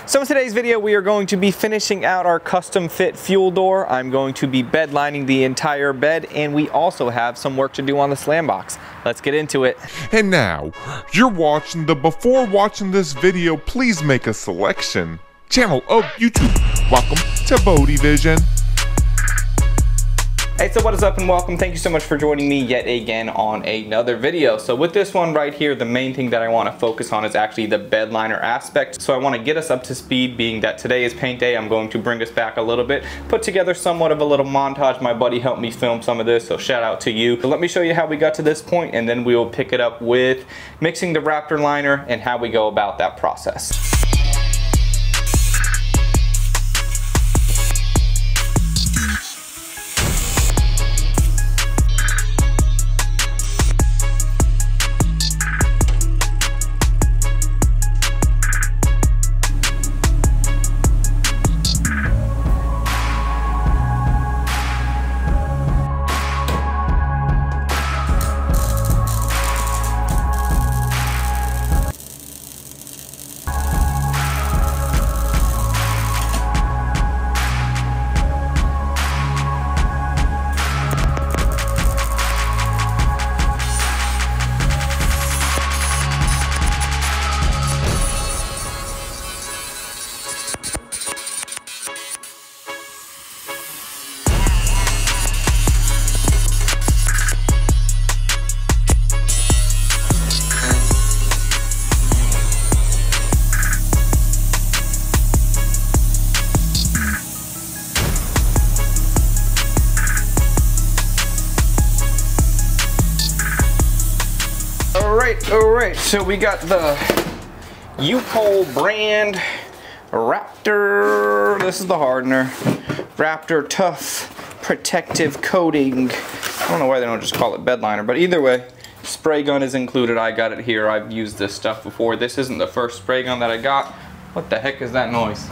So in today's video we are going to be finishing out our custom fit fuel door. I'm going to be bed lining the entire bed, and we also have some work to do on the slam box. Let's get into it. And now, you're watching the before watching this video, please make a selection channel of YouTube. Welcome to Bodie Vision. Hey, so what is up and welcome. Thank you so much for joining me yet again on another video. So with this one right here, the main thing that I want to focus on is actually the bed liner aspect. So I want to get us up to speed, being that today is paint day. I'm going to bring us back a little bit, put together somewhat of a little montage. My buddy helped me film some of this, so shout out to you. So let me show you how we got to this point, and then we will pick it up with mixing the Raptor liner and how we go about that process. Alright, so we got the U-Pole brand Raptor, this is the hardener, Raptor Tough Protective Coating. I don't know why they don't just call it bed liner, but either way, spray gun is included. I got it here. I've used this stuff before. This isn't the first spray gun that I got. What the heck is that noise?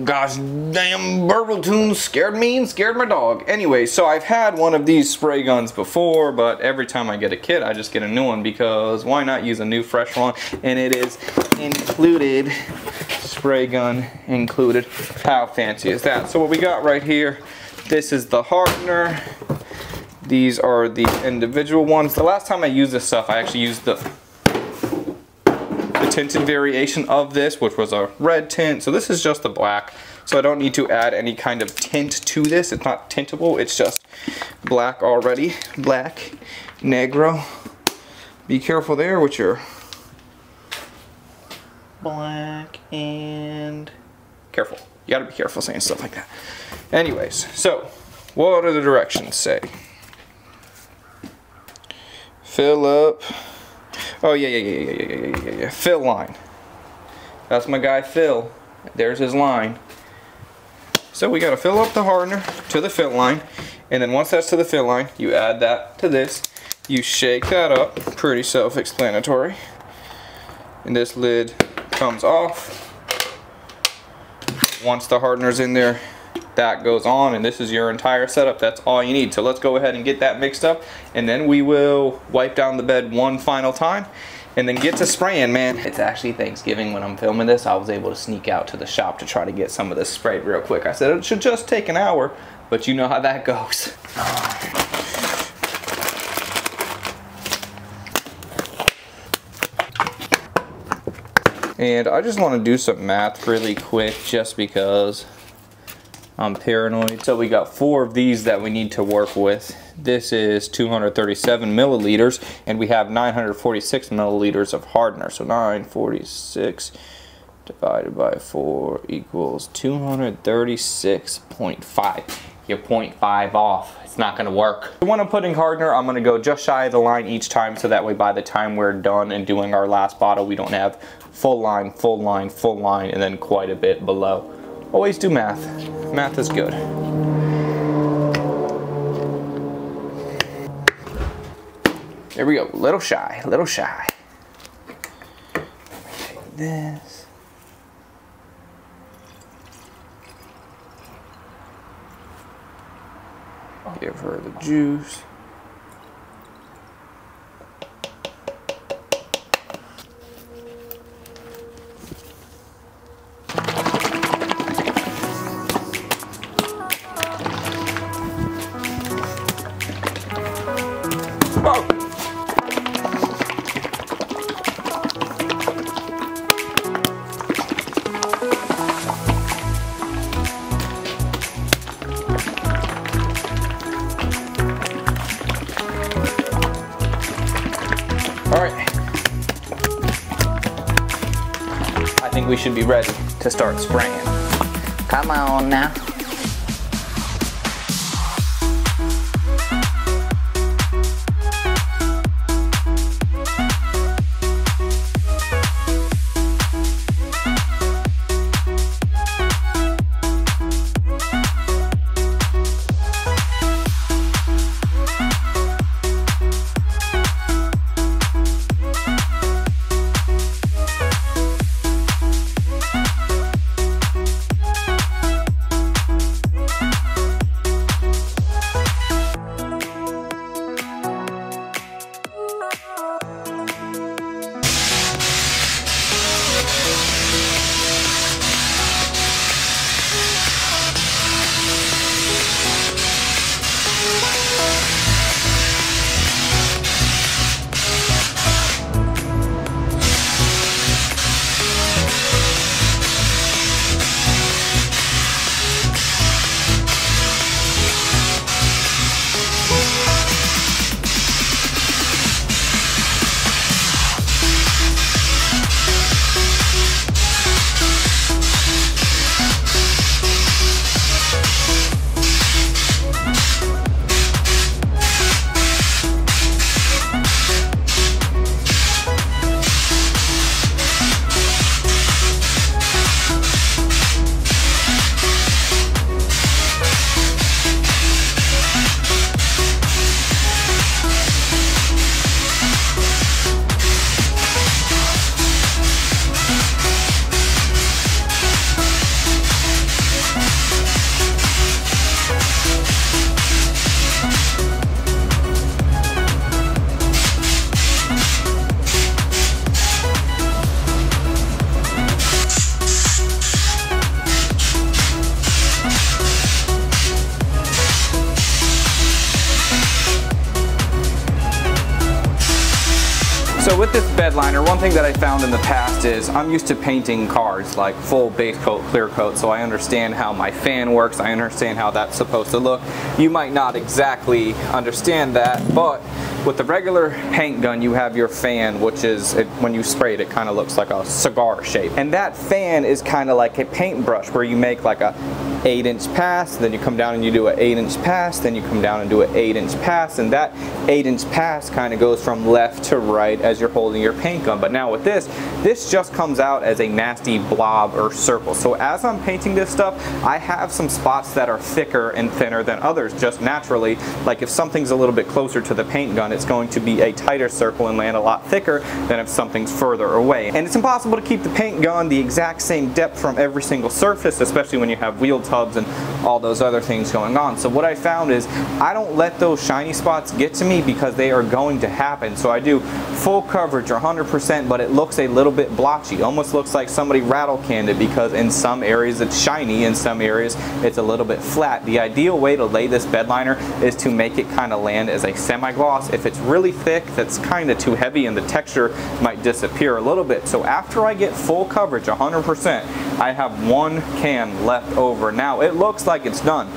Gosh damn, burble tunes scared me and scared my dog. Anyway, so I've had one of these spray guns before, but every time I get a kit I just get a new one, because why not use a new fresh one? And it is included, spray gun included. How fancy is that? So what we got right here, this is the hardener. These are the individual ones. The last time I used this stuff, I actually used the tinted variation of this, which was a red tint. So this is just the black, so I don't need to add any kind of tint to this. It's not tintable, it's just black already. Black, negro. Be careful there with your black and careful. You gotta be careful saying stuff like that. Anyways, so what do the directions say? Fill up. Oh yeah. Fill line. That's my guy Phil. There's his line. So we gotta fill up the hardener to the fill line, and then once that's to the fill line, you add that to this. You shake that up. Pretty self-explanatory. And this lid comes off. Once the hardener's in there, that goes on, and this is your entire setup. That's all you need. So let's go ahead and get that mixed up, and then we will wipe down the bed one final time and then get to spraying, man. It's actually Thanksgiving when I'm filming this. I was able to sneak out to the shop to try to get some of this sprayed real quick. I said it should just take an hour, but you know how that goes. And I just want to do some math really quick just because I'm paranoid. So we got 4 of these that we need to work with. This is 237 milliliters, and we have 946 milliliters of hardener. So 946 divided by 4 equals 236.5. You're 0.5 off. It's not gonna work. When I'm putting hardener, I'm gonna go just shy of the line each time, so that way by the time we're done and doing our last bottle, we don't have full line, full line, full line, and then quite a bit below. Always do math. Math is good. There we go. Little shy. Little shy. Take this. Give her the juice. Alright. I think we should be ready to start spraying. Come on now. So with this bed liner, one thing that I found in the past is I'm used to painting cars like full base coat, clear coat, so I understand how my fan works, I understand how that's supposed to look. You might not exactly understand that, but with the regular paint gun you have your fan, which is, when you spray it, it kind of looks like a cigar shape. And that fan is kind of like a paintbrush where you make like a 8-inch pass, then you come down and you do an 8-inch pass, then you come down and do an 8-inch pass, and that 8-inch pass kind of goes from left to right as you're holding your paint gun. But now with this just comes out as a nasty blob or circle. So as I'm painting this stuff, I have some spots that are thicker and thinner than others just naturally. Like if something's a little bit closer to the paint gun, it's going to be a tighter circle and land a lot thicker than if something's further away. And it's impossible to keep the paint gun the exact same depth from every single surface, especially when you have wheel tubs and all those other things going on. So what I found is I don't let those shiny spots get to me because they are going to happen. So I do full coverage or 100%, but it looks a little bit blotchy. Almost looks like somebody rattle canned it, because in some areas it's shiny, in some areas it's a little bit flat. The ideal way to lay this bed liner is to make it kind of land as a semi-gloss. If it's really thick, that's kind of too heavy and the texture might disappear a little bit. So after I get full coverage, 100%, I have one can left over. Now it looks like it's done.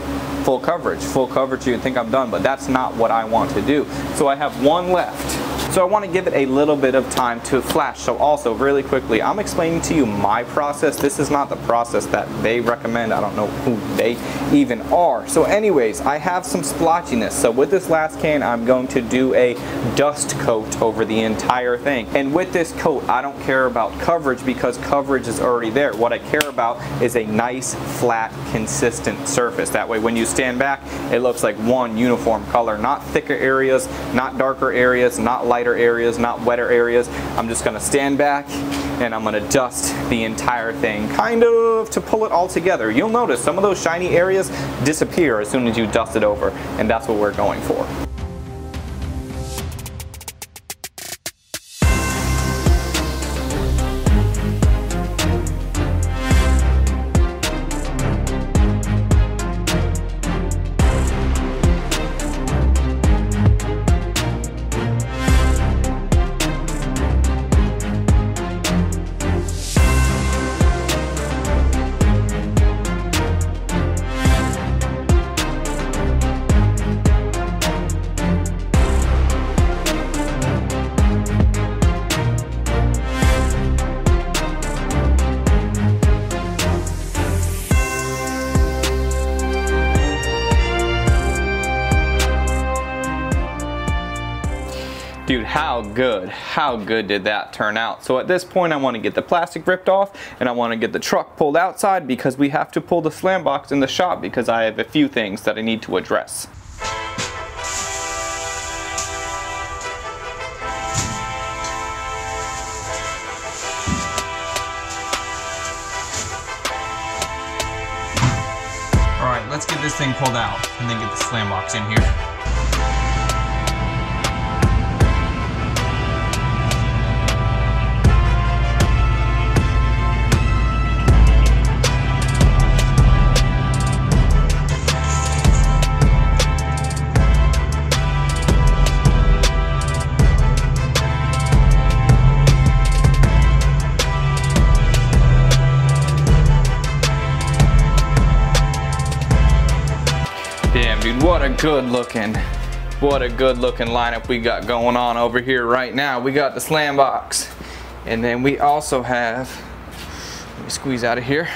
Full coverage, you'd think I'm done, but that's not what I want to do. So I have one left. So I want to give it a little bit of time to flash. So also, really quickly, I'm explaining to you my process. This is not the process that they recommend. I don't know who they even are. So anyways, I have some splotchiness. So with this last can, I'm going to do a dust coat over the entire thing. And with this coat, I don't care about coverage because coverage is already there. What I care about is a nice, flat, consistent surface. That way, when you stand back, it looks like one uniform color. Not thicker areas, not darker areas, not lighter areas, not wetter areas. I'm just gonna stand back and I'm gonna dust the entire thing, kind of to pull it all together. You'll notice some of those shiny areas disappear as soon as you dust it over, and that's what we're going for. how good did that turn out? So at this point I want to get the plastic ripped off and I want to get the truck pulled outside because we have to pull the slam box in the shop because I have a few things that I need to address. Alright, let's get this thing pulled out and then get the slam box in here. Damn, dude, what a good looking lineup we got going on over here right now. We got the slam box, and then we also have, let me squeeze out of here,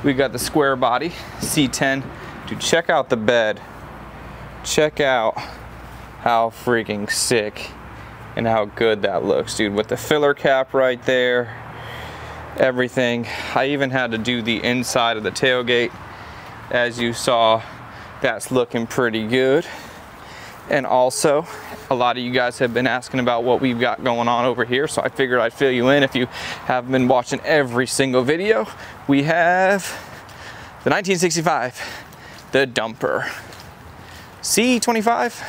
we got the square body C10. Dude, check out the bed. Check out how freaking sick and how good that looks, dude, with the filler cap right there, everything. I even had to do the inside of the tailgate, as you saw. That's looking pretty good. And also, a lot of you guys have been asking about what we've got going on over here, so I figured I'd fill you in if you haven't been watching every single video. We have the 1965, the dumper. C25,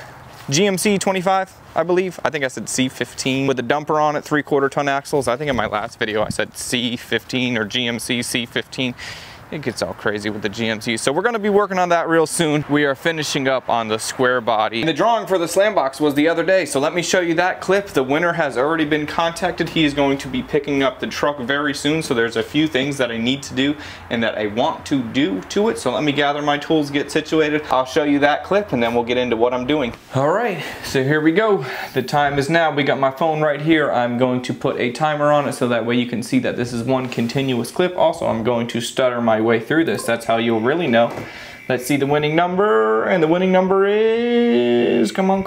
GMC 25, I believe. I think I said C15 with the dumper on it, 3/4 ton axles. I think in my last video I said C15 or GMC C15. It gets all crazy with the GMC. So we're gonna be working on that real soon. We are finishing up on the square body. And the drawing for the slam box was the other day, so let me show you that clip. The winner has already been contacted. He is going to be picking up the truck very soon, so there's a few things that I need to do and that I want to do to it. So let me gather my tools, get situated. I'll show you that clip and then we'll get into what I'm doing. All right, so here we go. The time is now. We got my phone right here. I'm going to put a timer on it so that way you can see that this is one continuous clip. Also, I'm going to stutter my way through this. That's how you'll really know. Let's see the winning number, and the winning number is, come on,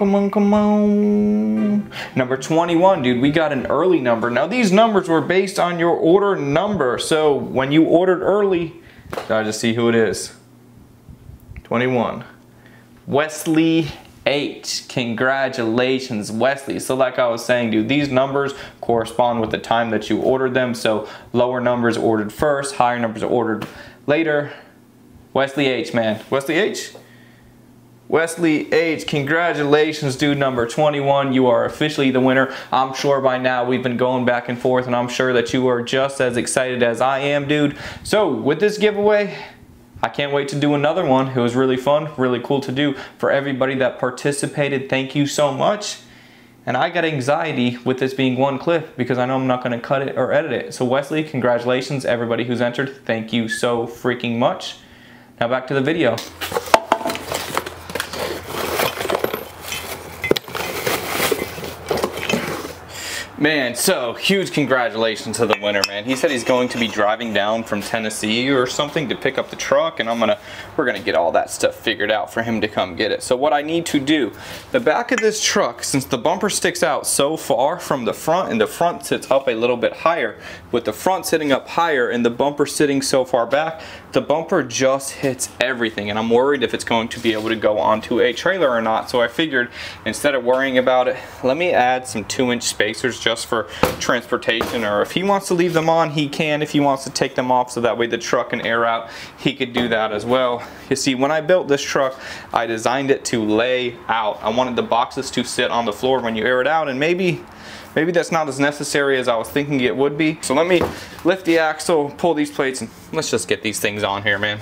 number 21. Dude, we got an early number. Now these numbers were based on your order number, so when you ordered early, gotta just see who it is. 21, Wesley H. Congratulations, Wesley. So like I was saying, dude, these numbers correspond with the time that you ordered them. So lower numbers ordered first, higher numbers ordered later. Wesley H, man. Wesley H? Wesley H, congratulations, dude, number 21. You are officially the winner. I'm sure by now we've been going back and forth, and I'm sure that you are just as excited as I am, dude. So with this giveaway, I can't wait to do another one. It was really fun, really cool to do. For everybody that participated, thank you so much. And I got anxiety with this being one clip because I know I'm not gonna cut it or edit it. So Wesley, congratulations. Everybody who's entered, thank you so freaking much. Now back to the video. Man, so huge congratulations to the winner, man. He said he's going to be driving down from Tennessee or something to pick up the truck, and we're gonna get all that stuff figured out for him to come get it. So what I need to do, the back of this truck, since the bumper sticks out so far from the front and the front sits up a little bit higher, with the front sitting up higher and the bumper sitting so far back, the bumper just hits everything, and I'm worried if it's going to be able to go onto a trailer or not. So I figured instead of worrying about it, let me add some 2-inch spacers just for transportation, or if he wants to leave them on, he can. If he wants to take them off so that way the truck can air out, he could do that as well. You see, when I built this truck, I designed it to lay out. I wanted the boxes to sit on the floor when you air it out, and maybe that's not as necessary as I was thinking it would be. So let me lift the axle, pull these plates, and let's just get these things on here, man.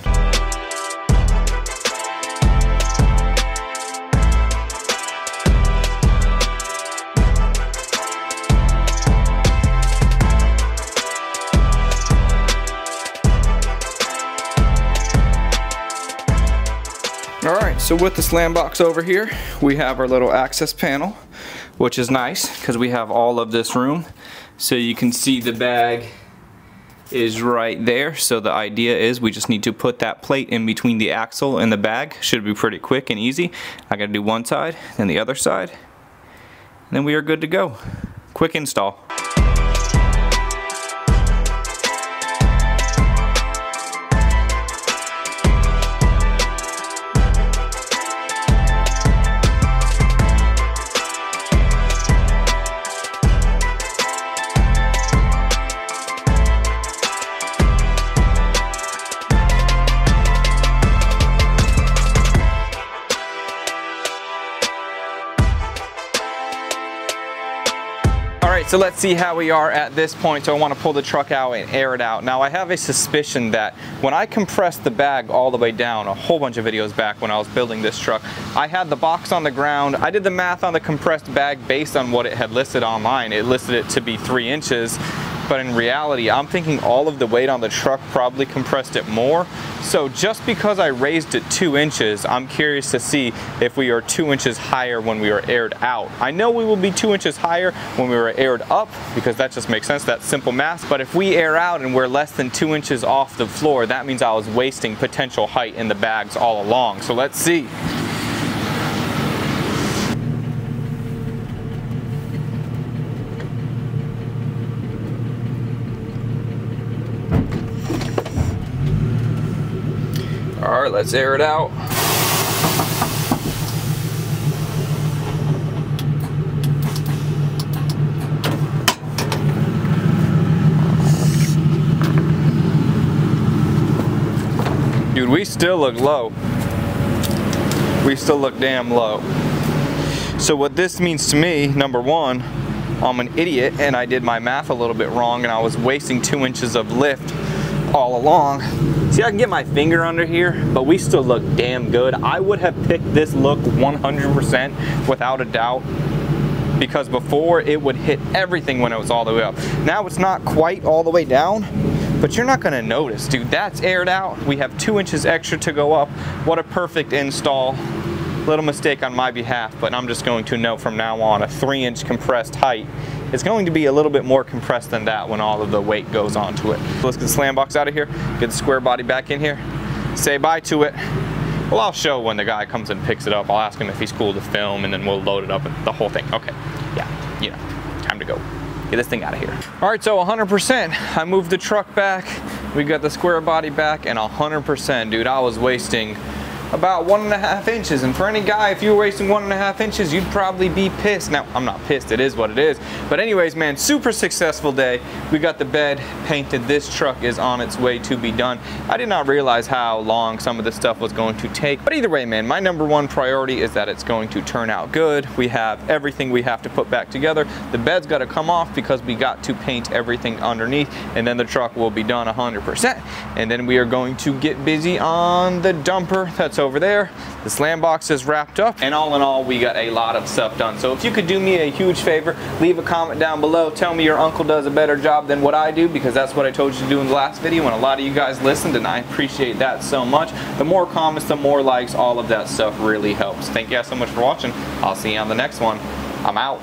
Alright, so with the slam box over here, we have our little access panel, which is nice because we have all of this room. So you can see the bag is right there. So the idea is we just need to put that plate in between the axle and the bag. Should be pretty quick and easy. I gotta do one side, then the other side, then we are good to go. Quick install. Alright, so let's see how we are at this point. So I want to pull the truck out and air it out. Now I have a suspicion that when I compressed the bag all the way down a whole bunch of videos back when I was building this truck, I had the box on the ground. I did the math on the compressed bag based on what it had listed online. It listed it to be 3 inches. But in reality, I'm thinking all of the weight on the truck probably compressed it more. So just because I raised it 2 inches, I'm curious to see if we are 2 inches higher when we are aired out. I know we will be 2 inches higher when we were aired up, because that just makes sense, that's simple math. But if we air out and we're less than 2 inches off the floor, that means I was wasting potential height in the bags all along. So let's see. All right, let's air it out. Dude, we still look low. We still look damn low. So what this means to me, number one, I'm an idiot and I did my math a little bit wrong and I was wasting 2 inches of lift all along. See, I can get my finger under here, but we still look damn good. I would have picked this look 100% without a doubt, because before it would hit everything when it was all the way up. Now it's not quite all the way down, but you're not gonna notice, dude. That's aired out. We have 2 inches extra to go up. What a perfect install. Little mistake on my behalf, but I'm just going to know from now on a 3-inch compressed height is going to be a little bit more compressed than that when all of the weight goes onto it. So let's get the slam box out of here, get the square body back in here, say bye to it. Well, I'll show when the guy comes and picks it up. I'll ask him if he's cool to film, and then we'll load it up and the whole thing. Okay, yeah, you know, time to go. Get this thing out of here. All right, so 100%. I moved the truck back. We got the square body back, and 100%, dude, I was wasting about 1.5 inches, and for any guy, if you were wasting 1.5 inches, you'd probably be pissed. Now, I'm not pissed, it is what it is. But anyways, man, super successful day. We got the bed painted. This truck is on its way to be done. I did not realize how long some of this stuff was going to take. But either way, man, my number one priority is that it's going to turn out good. We have everything we have to put back together. The bed's got to come off because we got to paint everything underneath, and then the truck will be done 100%. And then we are going to get busy on the dumper that's over there. The slam box is wrapped up, and all in all, we got a lot of stuff done. So if you could do me a huge favor, leave a comment down below. Tell me your uncle does a better job than what I do, because that's what I told you to do in the last video, and a lot of you guys listened, and I appreciate that so much. The more comments, the more likes, all of that stuff really helps. Thank you guys so much for watching. I'll see you on the next one. I'm out.